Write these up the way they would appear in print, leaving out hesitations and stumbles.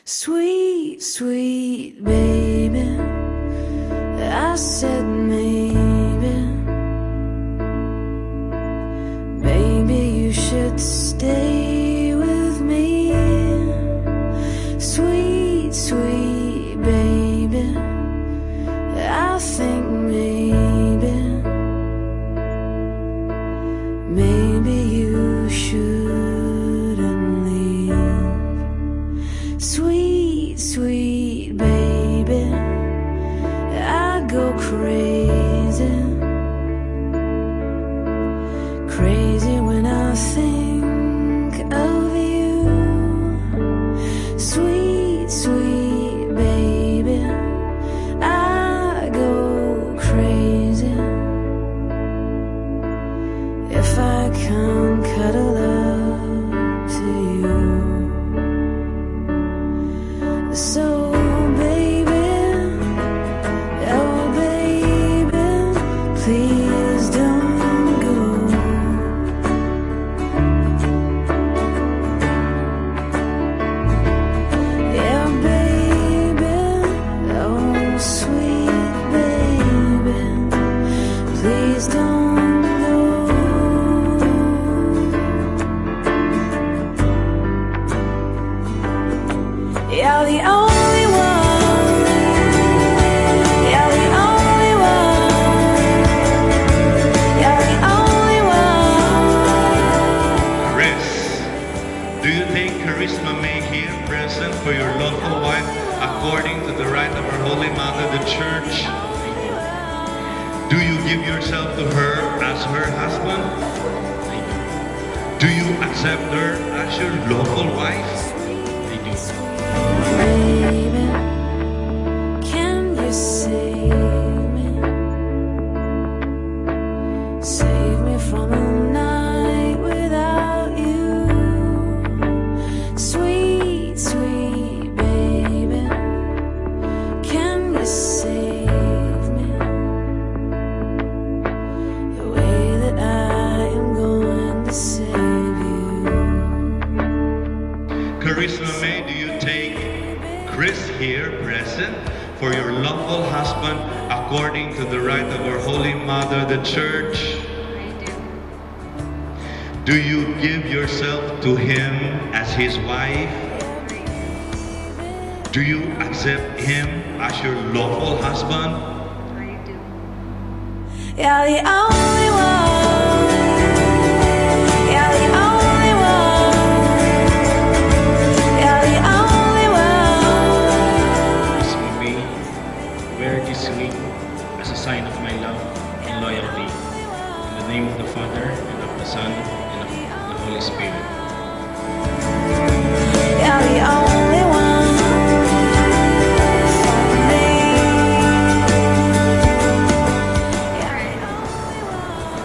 Sweet, sweet baby, I said maybe, maybe you should stay with me. Sweet, sweet baby, I think maybe you shouldn't leave. Sweet, sweet baby, I go crazy, crazy when I think of you. Sweet, sweet baby, I go crazy if I can't cuddle up to you. So baby, oh baby, please don't go. Yeah baby, oh sweet baby, please don't go. You're the only one. You're the only one. You're the only one. Chris, do you take Charisma May here present for your lawful wife according to the right of her Holy Mother, the Church? Do you give yourself to her as her husband? Do you accept her as your lawful wife? Baby, can you save me? Save me from a night without you. Sweet, sweet baby, can you save me? The way that I am going to save you. Charisma May, do you take Chris here present for your lawful husband according to the right of our Holy Mother, the Church? I do. Do you give yourself to him as his wife? Do you accept him as your lawful husband? I do. You're the only one. You're the only one. You're the only one. Charisma May, wear this ring as a sign of my love and loyalty. In the name of the Father, and of the Son, and of the Holy Spirit. You're the only one for me. Chris,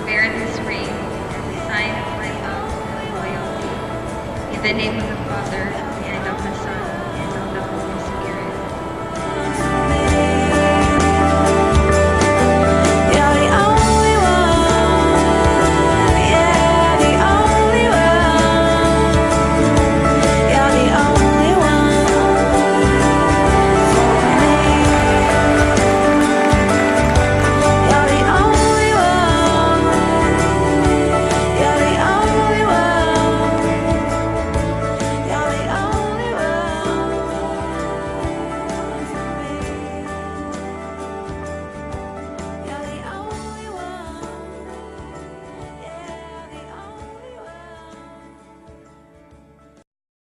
wear this ring as a sign of my love and loyalty. In the name of the Father, and of the Son,